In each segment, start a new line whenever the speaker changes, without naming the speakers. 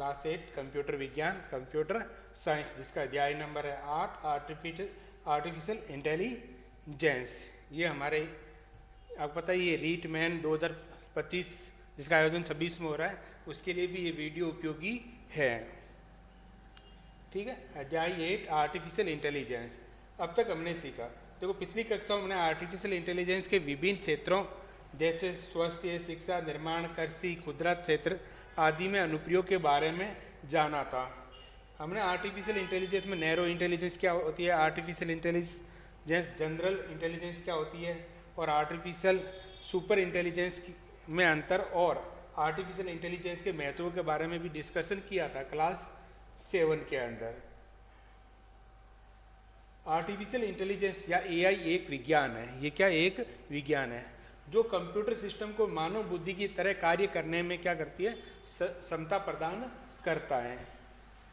Class 8 computer विज्ञान computer science, जिसका अध्याय नंबर है 8 आर्टिफिशियल इंटेलिजेंस। ये हमारे आपको पता है ये रीट मैन 2025 जिसका आयोजन 26 में हो रहा है, उसके लिए भी ये वीडियो उपयोगी है। ठीक है, अध्याय 8 आर्टिफिशियल इंटेलिजेंस। अब तक हमने सीखा, देखो पिछली कक्षा में हमने आर्टिफिशियल इंटेलिजेंस के विभिन्न क्षेत्रों जैसे स्वास्थ्य, शिक्षा, निर्माण, कृषि, खुदरा क्षेत्र आदि में अनुप्रयोग के बारे में जाना था। हमने आर्टिफिशियल इंटेलिजेंस में नैरो इंटेलिजेंस क्या होती है, आर्टिफिशियल इंटेलिजेंस जनरल इंटेलिजेंस क्या होती है, और आर्टिफिशियल सुपर इंटेलिजेंस में अंतर और आर्टिफिशियल इंटेलिजेंस के महत्व के बारे में भी डिस्कशन किया था क्लास 7 के अंदर। आर्टिफिशियल इंटेलिजेंस या एआई एक विज्ञान है। ये क्या एक विज्ञान है जो कंप्यूटर सिस्टम को मानव बुद्धि की तरह कार्य करने में क्या करती है, क्षमता प्रदान करता है।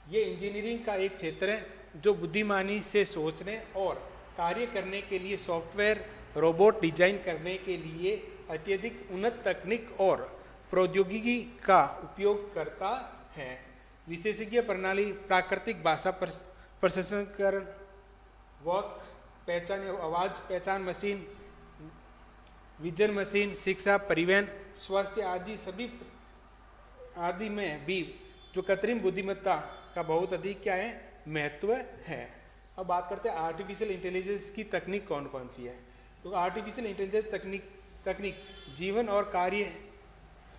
ये इंजीनियरिंग का एक क्षेत्र है जो बुद्धिमानी से सोचने और कार्य करने के लिए सॉफ्टवेयर रोबोट डिजाइन करने के लिए अत्यधिक उन्नत तकनीक और प्रौद्योगिकी का उपयोग करता है। विशेषज्ञ प्रणाली, प्राकृतिक भाषा प्रसंस्करण, वाक पहचान, आवाज पहचान मशीन, विजन मशीन, शिक्षा, परिवहन, स्वास्थ्य आदि में भी जो कृत्रिम बुद्धिमत्ता का बहुत अधिक क्या है, महत्व है। अब बात करते हैं आर्टिफिशियल इंटेलिजेंस की तकनीक कौन कौन सी है। तो आर्टिफिशियल इंटेलिजेंस तकनीक जीवन और कार्य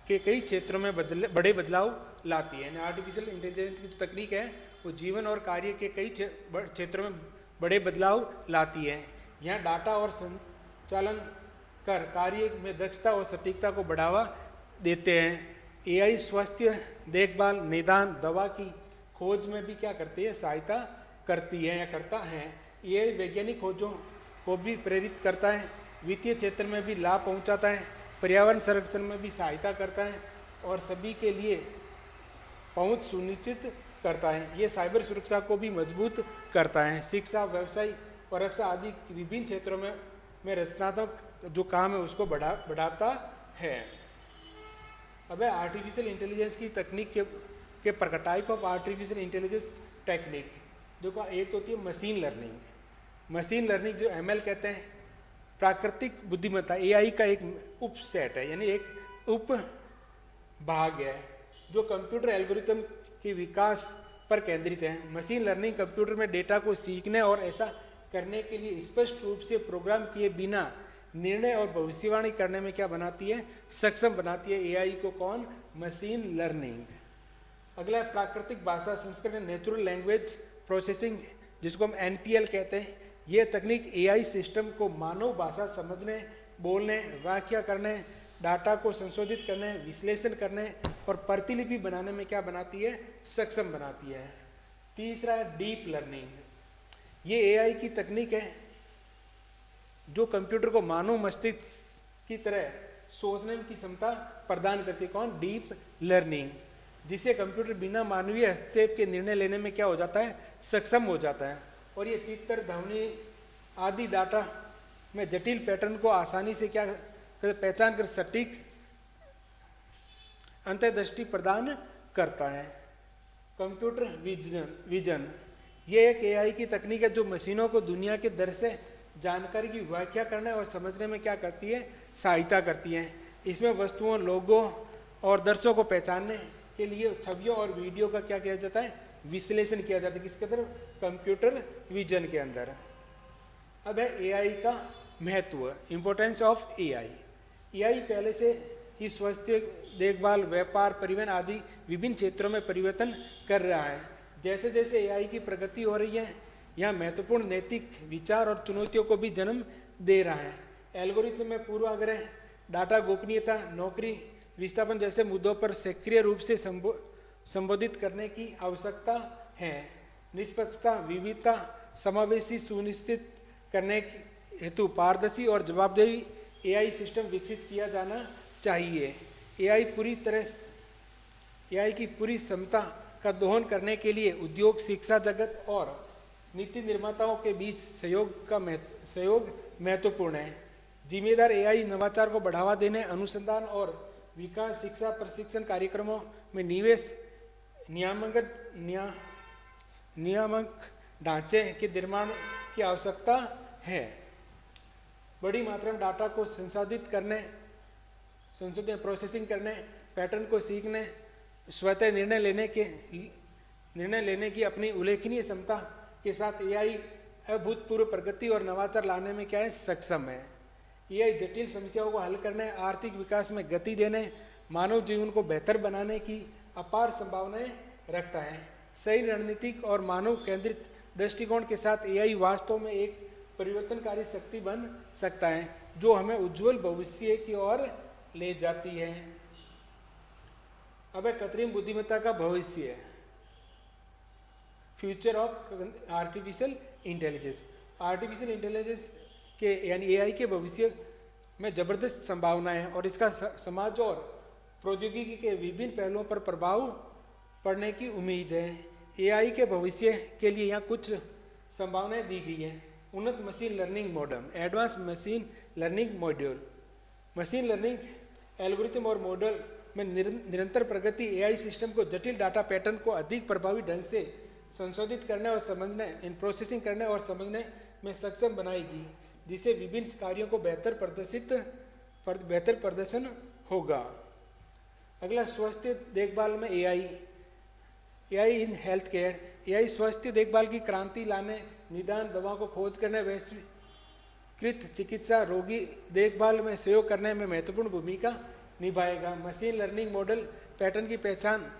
के कई क्षेत्रों में बड़े बदलाव लाती है। आर्टिफिशियल इंटेलिजेंस की जो तकनीक है वो जीवन और कार्य के कई क्षेत्रों में बड़े बदलाव लाती है। यहाँ डाटा और संचालन कर कार्य में दक्षता और सटीकता को बढ़ावा देते हैं। एआई स्वास्थ्य देखभाल, निदान, दवा की खोज में भी क्या करती है, सहायता करती है या करता है। एआई वैज्ञानिक खोजों को भी प्रेरित करता है, वित्तीय क्षेत्र में भी लाभ पहुंचाता है, पर्यावरण संरक्षण में भी सहायता करता है और सभी के लिए पहुंच सुनिश्चित करता है। ये साइबर सुरक्षा को भी मजबूत करता है। शिक्षा, व्यवसाय और रक्षा आदि विभिन्न क्षेत्रों में रचनात्मक जो काम है उसको बढ़ाता है। अब आर्टिफिशियल इंटेलिजेंस की तकनीक के type of artificial intelligence technique देखो, एक होती है मशीन लर्निंग। मशीन लर्निंग जो एमएल कहते हैं, प्राकृतिक बुद्धिमत्ता एआई का एक उपसेट है, यानी एक उप भाग है जो कंप्यूटर एल्गोरिथम के विकास पर केंद्रित है। मशीन लर्निंग कंप्यूटर में डेटा को सीखने और ऐसा करने के लिए स्पष्ट रूप से प्रोग्राम किए बिना निर्णय और भविष्यवाणी करने में क्या बनाती है, सक्षम बनाती है। एआई को कौन, मशीन लर्निंग। अगला प्राकृतिक भाषा संस्करण, नेचुरल लैंग्वेज प्रोसेसिंग, जिसको हम एनपीएल कहते हैं। यह तकनीक एआई सिस्टम को मानव भाषा समझने, बोलने, व्याख्या करने, डाटा को संशोधित करने, विश्लेषण करने और प्रतिलिपि बनाने में क्या बनाती है, सक्षम बनाती है। तीसरा है डीप लर्निंग। ये एआई की तकनीक है जो कंप्यूटर को मानव मस्तिष्क की तरह सोचने की क्षमता प्रदान करती है। कौन, डीप लर्निंग, जिसे कंप्यूटर बिना मानवीय हस्तक्षेप के निर्णय लेने में क्या हो जाता है, सक्षम हो जाता है। और ये चित्र, ध्वनि आदि डाटा में जटिल पैटर्न को आसानी से क्या पहचान कर सटीक अंतर्दृष्टि प्रदान करता है। कंप्यूटर विजन ये एक एआई की तकनीक है जो मशीनों को दुनिया के दर से जानकारी की व्याख्या करने और समझने में क्या करती है, सहायता करती है। इसमें वस्तुओं, लोगों और दृश्यों को पहचानने के लिए छवियों और वीडियो का क्या किया जाता है, विश्लेषण किया जाता है। किसके अंदर, कंप्यूटर विजन के अंदर। अब है एआई का महत्व, इंपॉर्टेंस ऑफ एआई। एआई पहले से ही स्वास्थ्य देखभाल, व्यापार, परिवहन आदि विभिन्न क्षेत्रों में परिवर्तन कर रहा है। जैसे जैसे एआई की प्रगति हो रही है, यह महत्वपूर्ण नैतिक विचार और चुनौतियों को भी जन्म दे रहा है। एल्गोरिथम में पूर्वाग्रह, डाटा गोपनीयता, नौकरी विस्थापन जैसे मुद्दों पर सक्रिय रूप से संबोधित करने की आवश्यकता है। निष्पक्षता, विविधता, समावेशी सुनिश्चित करने हेतु पारदर्शी और जवाबदेही एआई सिस्टम विकसित किया जाना चाहिए। एआई की पूरी क्षमता का दोहन करने के लिए उद्योग, शिक्षा जगत और नीति निर्माताओं के बीच सहयोग महत्वपूर्ण है। जिम्मेदार एआई नवाचार को बढ़ावा देने, अनुसंधान और विकास, शिक्षा, प्रशिक्षण कार्यक्रमों में निवेश नियामक ढांचे के निर्माण की आवश्यकता है। बड़ी मात्रा में डाटा को संसाधित करने, प्रोसेसिंग करने, पैटर्न को सीखने, स्वतः निर्णय लेने की अपनी उल्लेखनीय क्षमता के साथ एआई अभूतपूर्व प्रगति और नवाचार लाने में क्या है, सक्षम है। एआई जटिल समस्याओं को हल करने, आर्थिक विकास में गति देने, मानव जीवन को बेहतर बनाने की अपार संभावनाएं रखता है। सही रणनीतिक और मानव केंद्रित दृष्टिकोण के साथ एआई वास्तव में एक परिवर्तनकारी शक्ति बन सकता है जो हमें उज्जवल भविष्य की ओर ले जाती है। अब कृत्रिम बुद्धिमत्ता का भविष्य, future of artificial intelligence. Artificial intelligence के यानी एआई के भविष्य में जबरदस्त संभावनाएं और इसका समाज और प्रौद्योगिकी के विभिन्न पहलुओं पर प्रभाव पड़ने की उम्मीद है। एआई के भविष्य के लिए यहाँ कुछ संभावनाएं दी गई हैं। उन्नत machine learning model, advance machine learning module, machine learning algorithm और मॉडल में निरंतर प्रगति एआई सिस्टम को जटिल डाटा पैटर्न को अधिक प्रभावी ढंग से संशोधित करने और समझने, इन प्रोसेसिंग करने और समझने में सक्षम बनाएगी, जिससे विभिन्न कार्यों को बेहतर प्रदर्शन होगा। अगला, स्वास्थ्य देखभाल में AI in health care. AI स्वास्थ्य देखभाल की क्रांति लाने, निदान, दवा को खोज करने, वैश्वीकृत चिकित्सा, रोगी देखभाल में सहयोग करने में महत्वपूर्ण भूमिका निभाएगा। मशीन लर्निंग मॉडल पैटर्न की पहचान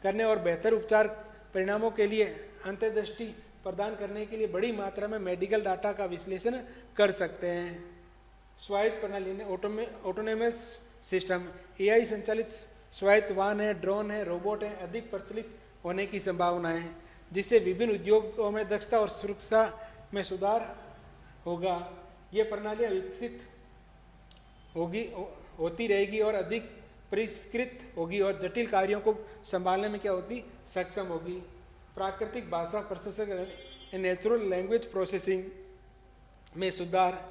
करने और बेहतर उपचार परिणामों के लिए अंतर्दृष्टि प्रदान करने के लिए बड़ी मात्रा में मेडिकल डाटा का विश्लेषण कर सकते हैं। स्वायत्त प्रणाली ने ऑटोनोमस सिस्टम, एआई संचालित स्वायत्त वाहन है, ड्रोन है, रोबोट है, अधिक प्रचलित होने की संभावना है, जिससे विभिन्न उद्योगों में दक्षता और सुरक्षा में सुधार होगा। ये प्रणालियाँ विकसित होती रहेगी और अधिक परिष्कृत होगी और जटिल कार्यों को संभालने में क्या होती, सक्षम होगी। प्राकृतिक भाषा प्रसंस्करण, नेचुरल लैंग्वेज प्रोसेसिंग में सुधार।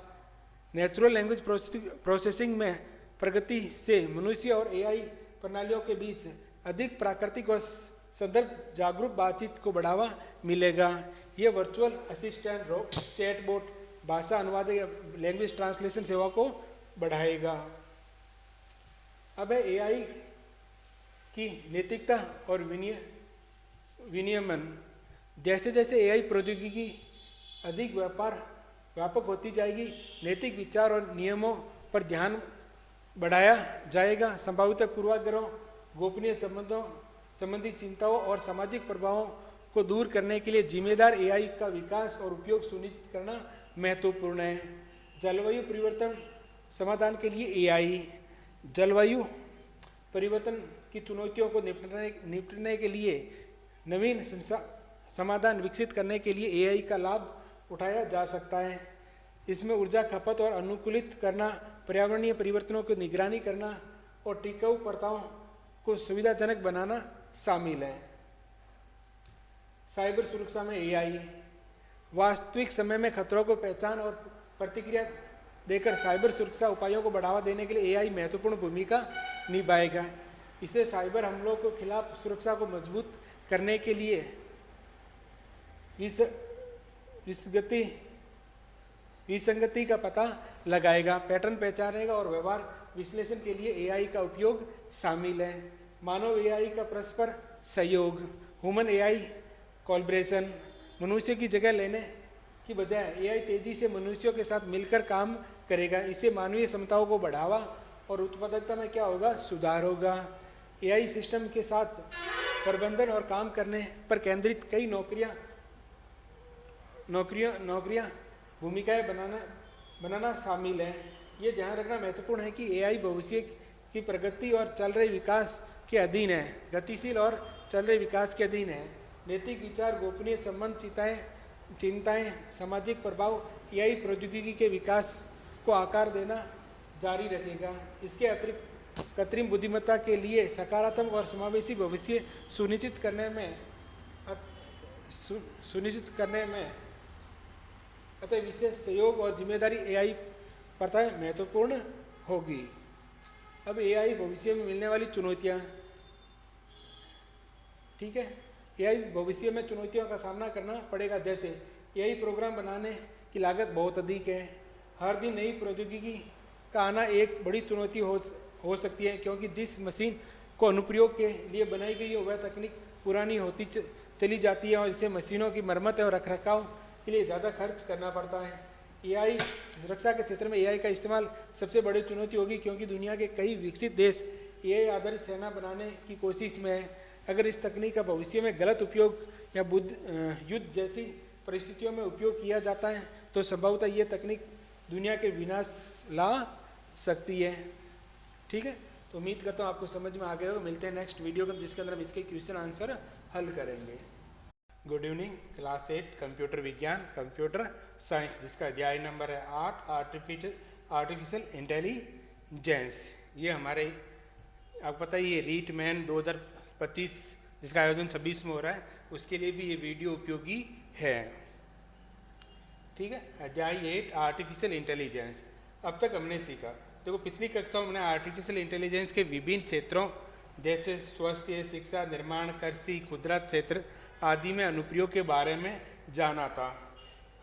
नेचुरल लैंग्वेज प्रोसेसिंग में प्रगति से मनुष्य और एआई प्रणालियों के बीच अधिक प्राकृतिक और संदर्भ जागरूक बातचीत को बढ़ावा मिलेगा। ये वर्चुअल असिस्टेंट, चैटबॉट, भाषा अनुवाद या लैंग्वेज ट्रांसलेशन सेवा को बढ़ाएगा। अब है एआई की नैतिकता और विनियमन। जैसे जैसे एआई प्रौद्योगिकी अधिक व्यापक होती जाएगी, नैतिक विचार और नियमों पर ध्यान बढ़ाया जाएगा। संभावित पूर्वाग्रहों, गोपनीय संबंधी चिंताओं और सामाजिक प्रभावों को दूर करने के लिए जिम्मेदार एआई का विकास और उपयोग सुनिश्चित करना महत्वपूर्ण है। जलवायु परिवर्तन समाधान के लिए एआई। जलवायु परिवर्तन की चुनौतियों को निपटने के लिए नवीन समाधान विकसित करने के लिए एआई का लाभ उठाया जा सकता है। इसमें ऊर्जा खपत और अनुकूलित करना, पर्यावरणीय परिवर्तनों की निगरानी करना और टिकाऊ प्रथाओं को सुविधाजनक बनाना शामिल है। साइबर सुरक्षा में एआई। वास्तविक समय में खतरों को पहचान और प्रतिक्रिया देकर साइबर सुरक्षा उपायों को बढ़ावा देने के लिए एआई महत्वपूर्ण भूमिका निभाएगा। इसे साइबर हमलों के खिलाफ सुरक्षा को मजबूत करने के लिए विसंगति का पता लगाएगा, पैटर्न पहचानेगा और व्यवहार विश्लेषण के लिए एआई का उपयोग शामिल है। मानव एआई का परस्पर सहयोग, ह्यूमन एआई कोलैबोरेशन। मनुष्य की जगह लेने की बजाय एआई तेजी से मनुष्यों के साथ मिलकर काम करेगा। इससे मानवीय क्षमताओं को बढ़ावा और उत्पादकता में क्या होगा, सुधार होगा। एआई सिस्टम के साथ प्रबंधन और काम करने पर केंद्रित कई नौकरियां भूमिकाएं बनाना शामिल है। ये ध्यान रखना महत्वपूर्ण है कि एआई भविष्य की प्रगति और चल रहे विकास के अधीन है, गतिशील और चल रहे विकास के अधीन है। नैतिक विचार, गोपनीय संबंध, चिंताएं, सामाजिक प्रभाव एआई प्रौद्योगिकी के विकास को आकार देना जारी रखेगा। इसके अतिरिक्त कृत्रिम बुद्धिमत्ता के लिए सकारात्मक और समावेशी भविष्य सुनिश्चित करने में अतः विशेष सहयोग और जिम्मेदारी एआई प्रथाएं महत्वपूर्ण होगी। अब एआई भविष्य में मिलने वाली चुनौतियां। ठीक है। एआई भविष्य में चुनौतियों का सामना करना पड़ेगा, जैसे एआई प्रोग्राम बनाने की लागत बहुत अधिक है। हर दिन नई प्रौद्योगिकी का आना एक बड़ी चुनौती हो सकती है, क्योंकि जिस मशीन को अनुप्रयोग के लिए बनाई गई है वह तकनीक पुरानी होती चली जाती है और इससे मशीनों की मरम्मत और रखरखाव के लिए ज़्यादा खर्च करना पड़ता है। एआई रक्षा के क्षेत्र में एआई का इस्तेमाल सबसे बड़ी चुनौती होगी, क्योंकि दुनिया के कई विकसित देश एआई आधारित सेना बनाने की कोशिश में है। अगर इस तकनीक का भविष्य में गलत उपयोग या युद्ध जैसी परिस्थितियों में उपयोग किया जाता है तो संभवतः ये तकनीक दुनिया के विनाश ला सकती है। ठीक है, तो उम्मीद करता हूँ आपको समझ में आ गया होगा। मिलते हैं नेक्स्ट वीडियो में, जिसके अंदर हम इसके क्वेश्चन आंसर हल करेंगे। गुड इवनिंग, क्लास 8 कंप्यूटर विज्ञान कंप्यूटर साइंस, जिसका अध्याय नंबर है 8 आर्टिफिशियल इंटेलिजेंस। ये हमारे आपको पता ही है रीट मैन 2025 जिसका आयोजन 26 में हो रहा है, उसके लिए भी ये वीडियो उपयोगी है। ठीक है, अध्याय 8 आर्टिफिशियल इंटेलिजेंस। अब तक हमने सीखा, देखो पिछली कक्षा में हमने आर्टिफिशियल इंटेलिजेंस के विभिन्न क्षेत्रों जैसे स्वास्थ्य, शिक्षा, निर्माण, कृषि, खुदरा क्षेत्र आदि में अनुप्रयोग के बारे में जाना था।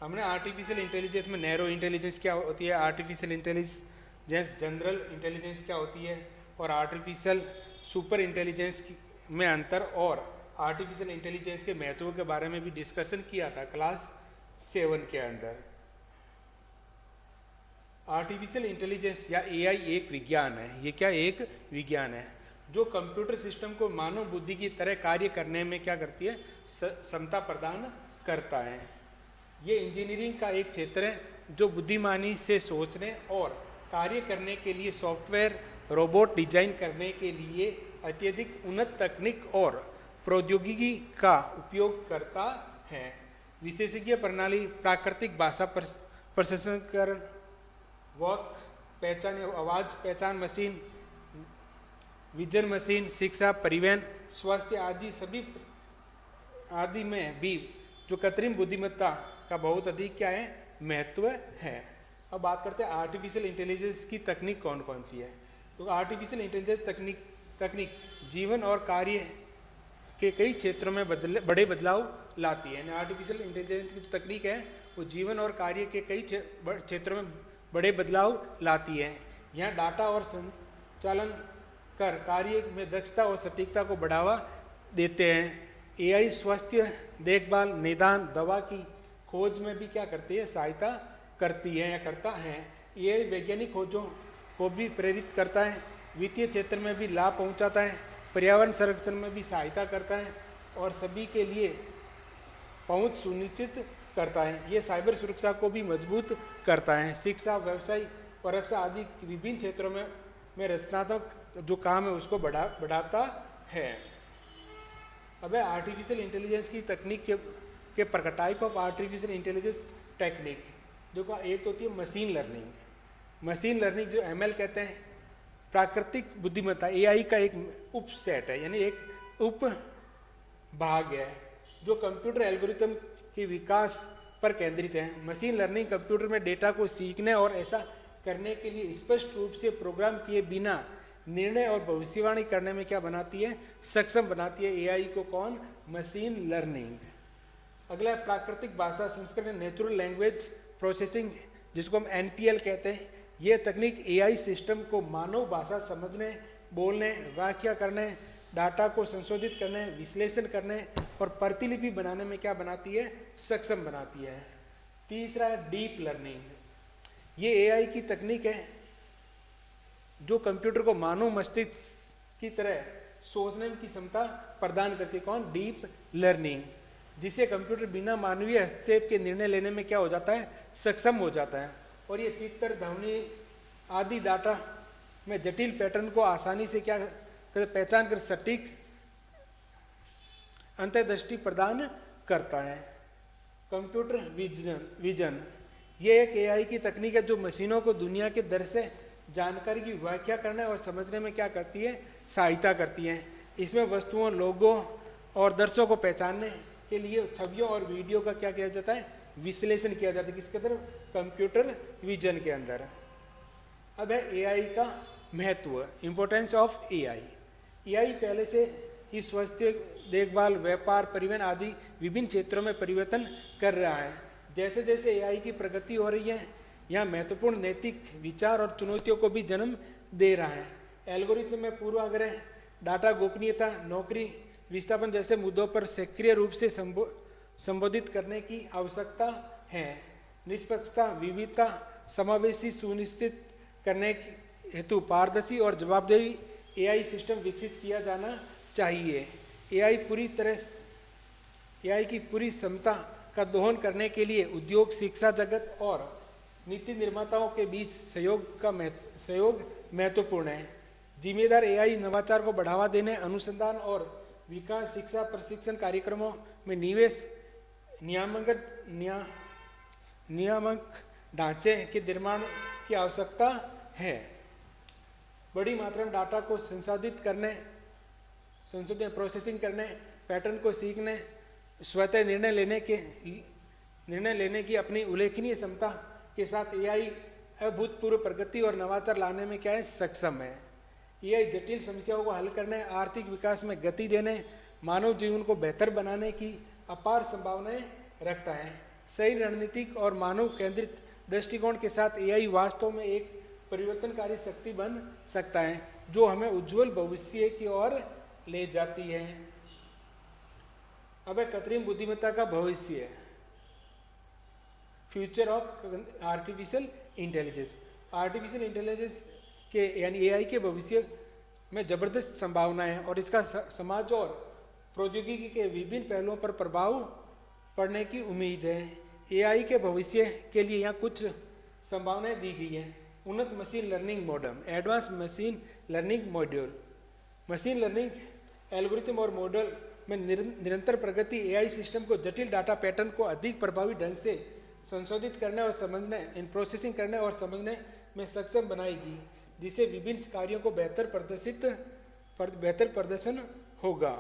हमने आर्टिफिशियल इंटेलिजेंस में नैरो इंटेलिजेंस क्या होती है, आर्टिफिशियल इंटेलिजेंस जनरल इंटेलिजेंस क्या होती है, और आर्टिफिशियल सुपर इंटेलिजेंस में अंतर और आर्टिफिशियल इंटेलिजेंस के महत्व के बारे में भी डिस्कशन किया था क्लास 7 के अंदर। आर्टिफिशियल इंटेलिजेंस या एआई एक विज्ञान है। ये क्या एक विज्ञान है जो कंप्यूटर सिस्टम को मानव बुद्धि की तरह कार्य करने में क्या करती है, क्षमता प्रदान करता है। ये इंजीनियरिंग का एक क्षेत्र है जो बुद्धिमानी से सोचने और कार्य करने के लिए सॉफ्टवेयर रोबोट डिजाइन करने के लिए अत्यधिक उन्नत तकनीक और प्रौद्योगिकी का उपयोग करता है। विशेषज्ञ प्रणाली, प्राकृतिक भाषा प्रसंस्करण, वाक पहचान, आवाज पहचान मशीन, विजन मशीन, शिक्षा, परिवहन, स्वास्थ्य आदि में भी जो कृत्रिम बुद्धिमत्ता का बहुत अधिक क्या है, महत्व है। अब बात करते हैं आर्टिफिशियल इंटेलिजेंस की तकनीक कौन कौन सी है। तो आर्टिफिशियल इंटेलिजेंस तकनीक जीवन और कार्य के कई क्षेत्रों में बड़े बदलाव लाती है। आर्टिफिशियल इंटेलिजेंस की जो तकनीक है वो जीवन और कार्य के कई क्षेत्रों में बड़े बदलाव लाती है। यहाँ डाटा और संचालन कर कार्य में दक्षता और सटीकता को बढ़ावा देते हैं। एआई स्वास्थ्य देखभाल, निदान, दवा की खोज में भी क्या करती है, सहायता करती है या करता है। एआई वैज्ञानिक खोजों को भी प्रेरित करता है, वित्तीय क्षेत्र में भी लाभ पहुंचाता है, पर्यावरण संरक्षण में भी सहायता करता है और सभी के लिए पहुंच सुनिश्चित करता है। ये साइबर सुरक्षा को भी मजबूत करता है। शिक्षा, व्यवसाय और रक्षा आदि विभिन्न क्षेत्रों में रचनात्मक जो काम है उसको बढ़ाता है। अब है आर्टिफिशियल इंटेलिजेंस की तकनीक के प्रकार, type of artificial intelligence technique. देखो एक तो होती है मशीन लर्निंग। मशीन लर्निंग जो एमएल कहते हैं, प्राकृतिक बुद्धिमत्ता, एआई का एक उपसेट है, यानी एक उप भाग है जो कंप्यूटर एल्गोरिथम के विकास पर केंद्रित है। मशीन लर्निंग कंप्यूटर में डेटा को सीखने और ऐसा करने के लिए स्पष्ट रूप से प्रोग्राम किए बिना निर्णय और भविष्यवाणी करने में क्या बनाती है, सक्षम बनाती है। एआई को कौन, मशीन लर्निंग। अगला है प्राकृतिक भाषा संस्करण, नेचुरल लैंग्वेज प्रोसेसिंग, जिसको हम एनपीएल कहते हैं। यह तकनीक एआई सिस्टम को मानव भाषा समझने, बोलने, व्याख्या करने, डाटा को संशोधित करने, विश्लेषण करने और प्रतिलिपि बनाने में क्या बनाती है, सक्षम बनाती है। तीसरा है डीप लर्निंग। ये एआई की तकनीक है जो कंप्यूटर को मानव मस्तिष्क की तरह सोचने की क्षमता प्रदान करती है। कौन, डीप लर्निंग, जिसे कंप्यूटर बिना मानवीय हस्तक्षेप के निर्णय लेने में क्या हो जाता है, सक्षम हो जाता है। और ये चित्र, ध्वनि आदि डाटा में जटिल पैटर्न को आसानी से क्या पहचान कर सटीक अंतर्दृष्टि प्रदान करता है। कंप्यूटर विजन ये एक एआई की तकनीक है जो मशीनों को दुनिया के दर से जानकारी की व्याख्या करने और समझने में क्या करती है, सहायता करती है। इसमें वस्तुओं, लोगों और दृश्यों को पहचानने के लिए छवियों और वीडियो का क्या किया जाता है, विश्लेषण किया जाता है। किसके अंदर, कंप्यूटर विजन के अंदर। अब है एआई का महत्व, इंपॉर्टेंस ऑफ एआई। एआई पहले से ही स्वास्थ्य देखभाल, व्यापार, परिवहन आदि विभिन्न क्षेत्रों में परिवर्तन कर रहा है। जैसे जैसे एआई की प्रगति हो रही है, यह महत्वपूर्ण नैतिक विचार और चुनौतियों को भी जन्म दे रहा है। एल्गोरिथम में पूर्वाग्रह, डाटा गोपनीयता, नौकरी विस्थापन जैसे मुद्दों पर सक्रिय रूप से संबोधित करने की आवश्यकता है। निष्पक्षता, विविधता, समावेशी सुनिश्चित करने हेतु पारदर्शी और जवाबदेही एआई सिस्टम विकसित किया जाना चाहिए। एआई की पूरी क्षमता का दोहन करने के लिए उद्योग, शिक्षा जगत और नीति निर्माताओं के बीच सहयोग महत्वपूर्ण है। जिम्मेदार एआई नवाचार को बढ़ावा देने, अनुसंधान और विकास, शिक्षा, प्रशिक्षण कार्यक्रमों में निवेश, नियामक ढांचे के निर्माण की आवश्यकता है। बड़ी मात्रा में डाटा को प्रोसेसिंग करने, पैटर्न को सीखने, स्वतः निर्णय लेने की अपनी उल्लेखनीय क्षमता के साथ एआई अभूतपूर्व प्रगति और नवाचार लाने में क्या है, सक्षम है। एआई जटिल समस्याओं को हल करने, आर्थिक विकास में गति देने, मानव जीवन को बेहतर बनाने की अपार संभावनाएं रखता है। सही रणनीतिक और मानव केंद्रित दृष्टिकोण के साथ एआई वास्तव में एक परिवर्तनकारी शक्ति बन सकता है, जो हमें उज्जवल भविष्य की ओर ले जाती है। अब कृत्रिम बुद्धिमत्ता का भविष्य, future of artificial intelligence. Artificial intelligence के यानी एआई के भविष्य में जबरदस्त संभावनाएं और इसका समाज और प्रौद्योगिकी के विभिन्न पहलुओं पर प्रभाव पड़ने की उम्मीद है। एआई के भविष्य के लिए यहाँ कुछ संभावनाएं दी गई हैं। उन्नत machine learning model, advance machine learning module, machine learning algorithm और मॉडल में निरंतर प्रगति एआई सिस्टम को जटिल डाटा पैटर्न को अधिक प्रभावी ढंग से संशोधित करने और समझने, इन प्रोसेसिंग करने और समझने में सक्षम बनाएगी, जिससे विभिन्न कार्यों को बेहतर प्रदर्शन होगा।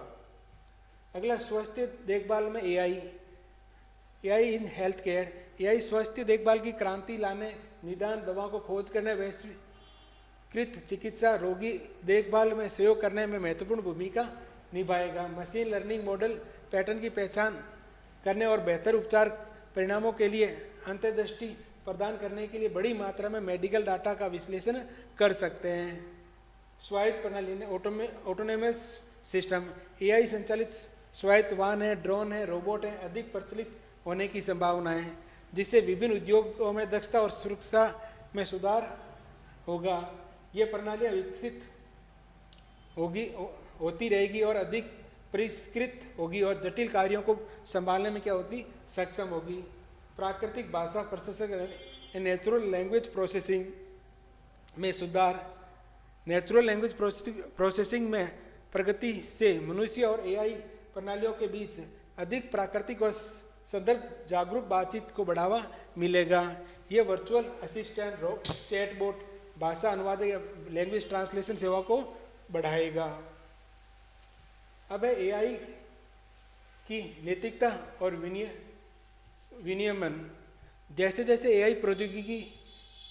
अगला, स्वास्थ्य देखभाल में AI in health care. AI स्वास्थ्य देखभाल की क्रांति लाने, निदान, दवा को खोज करने, वैश्वीकृत चिकित्सा, रोगी देखभाल में सहयोग करने में महत्वपूर्ण भूमिका निभाएगा। मशीन लर्निंग मॉडल पैटर्न की पहचान करने और बेहतर उपचार परिणामों के लिए अंतर्दृष्टि प्रदान करने के लिए बड़ी मात्रा में मेडिकल डाटा का विश्लेषण कर सकते हैं। स्वायत्त प्रणाली, ऑटोनोमस सिस्टम, एआई संचालित स्वायत्त वाहन है, ड्रोन है, रोबोट है, अधिक प्रचलित होने की संभावना है, जिससे विभिन्न उद्योगों में दक्षता और सुरक्षा में सुधार होगा। ये प्रणालियाँ विकसित होती रहेगी और अधिक परिष्कृत होगी और जटिल कार्यों को संभालने में क्या होती, सक्षम होगी। प्राकृतिक भाषा प्रसंस्करण, नेचुरल लैंग्वेज प्रोसेसिंग में सुधार। नेचुरल लैंग्वेज प्रोसेसिंग में प्रगति से मनुष्य और एआई प्रणालियों के बीच अधिक प्राकृतिक और संदर्भ जागरूक बातचीत को बढ़ावा मिलेगा। यह वर्चुअल असिस्टेंट, चैटबॉट, भाषा अनुवाद या लैंग्वेज ट्रांसलेशन सेवा को बढ़ाएगा। अब है एआई की नैतिकता और विनियमन। जैसे जैसे एआई प्रौद्योगिकी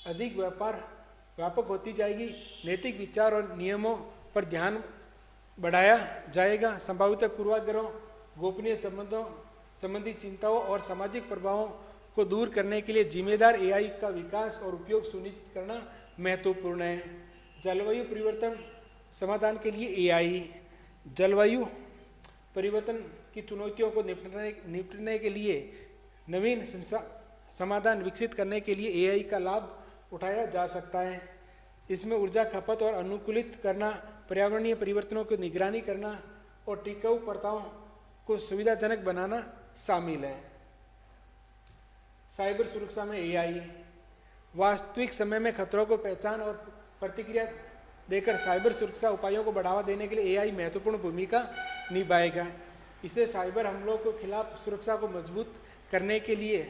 अधिक व्यापक होती जाएगी, नैतिक विचार और नियमों पर ध्यान बढ़ाया जाएगा। संभावित पूर्वाग्रहों, गोपनीय संबंधी चिंताओं और सामाजिक प्रभावों को दूर करने के लिए जिम्मेदार एआई का विकास और उपयोग सुनिश्चित करना महत्वपूर्ण है। जलवायु परिवर्तन समाधान के लिए एआई, जलवायु परिवर्तन की चुनौतियों को निपटने के लिए नवीन समाधान विकसित करने के लिए एआई का लाभ उठाया जा सकता है। इसमें ऊर्जा खपत और अनुकूलित करना, पर्यावरणीय परिवर्तनों की निगरानी करना और टिकाऊ प्रथाओं को सुविधाजनक बनाना शामिल है। साइबर सुरक्षा में एआई, वास्तविक समय में खतरों को पहचान और प्रतिक्रिया देकर साइबर सुरक्षा उपायों को बढ़ावा देने के लिए एआई महत्वपूर्ण भूमिका निभाएगा। इसे साइबर हमलों के खिलाफ सुरक्षा को मजबूत करने के लिए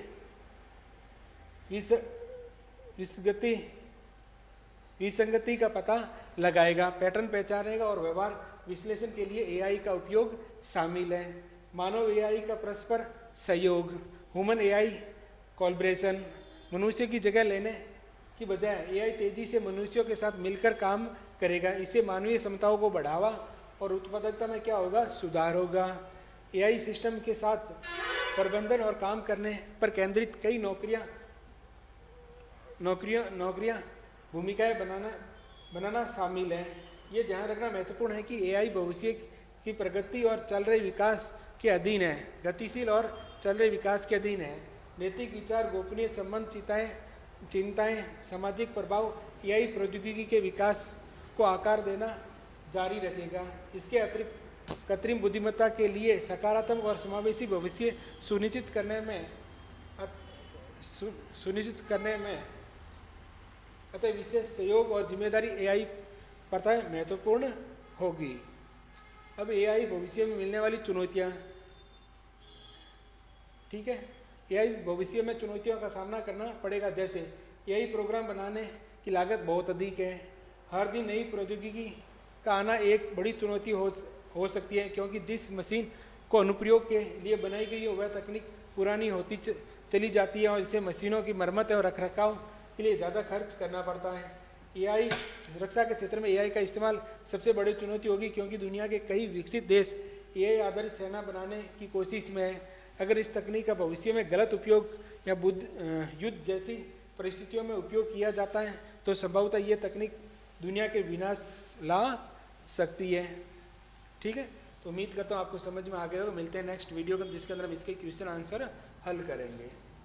विसंगति का पता लगाएगा, पैटर्न पहचानेगा और व्यवहार विश्लेषण के लिए एआई का उपयोग शामिल है। मानव एआई का परस्पर सहयोग, ह्यूमन एआई कोलैबोरेशन, मनुष्य की जगह लेने की बजाय एआई तेजी से मनुष्यों के साथ मिलकर काम करेगा। इसे मानवीय क्षमताओं को बढ़ावा और उत्पादकता में क्या होगा, सुधार होगा। एआई सिस्टम के साथ प्रबंधन और काम करने पर केंद्रित कई नौकरियां भूमिकाएं बनाना शामिल है। ये ध्यान रखना महत्वपूर्ण है कि एआई भविष्य की प्रगति और चल रहे विकास के अधीन है, गतिशील और चल रहे विकास के अधीन है। नैतिक विचार, गोपनीय संबंध, चिंताएं, सामाजिक प्रभाव एआई प्रौद्योगिकी के विकास को आकार देना जारी रखेगा। इसके अतिरिक्त कृत्रिम बुद्धिमत्ता के लिए सकारात्मक और समावेशी भविष्य सुनिश्चित करने में अतः विशेष सहयोग और जिम्मेदारी एआई पर महत्वपूर्ण होगी। अब एआई भविष्य में मिलने वाली चुनौतियां, ठीक है। एआई भविष्य में चुनौतियों का सामना करना पड़ेगा, जैसे एआई प्रोग्राम बनाने की लागत बहुत अधिक है। हर दिन नई प्रौद्योगिकी का आना एक बड़ी चुनौती हो सकती है, क्योंकि जिस मशीन को अनुप्रयोग के लिए बनाई गई है वह तकनीक पुरानी होती चली जाती है और इसे मशीनों की मरम्मत और रखरखाव के लिए ज़्यादा खर्च करना पड़ता है। एआई सुरक्षा के क्षेत्र में एआई का इस्तेमाल सबसे बड़ी चुनौती होगी, क्योंकि दुनिया के कई विकसित देश एआई आधारित सेना बनाने की कोशिश में है। अगर इस तकनीक का भविष्य में गलत उपयोग या युद्ध जैसी परिस्थितियों में उपयोग किया जाता है तो संभवतः ये तकनीक दुनिया के विनाश ला सकती है। ठीक है, तो उम्मीद करता हूँ आपको समझ में आ गया होगा। मिलते हैं नेक्स्ट वीडियो में, जिसके अंदर हम इसके क्वेश्चन आंसर हल करेंगे।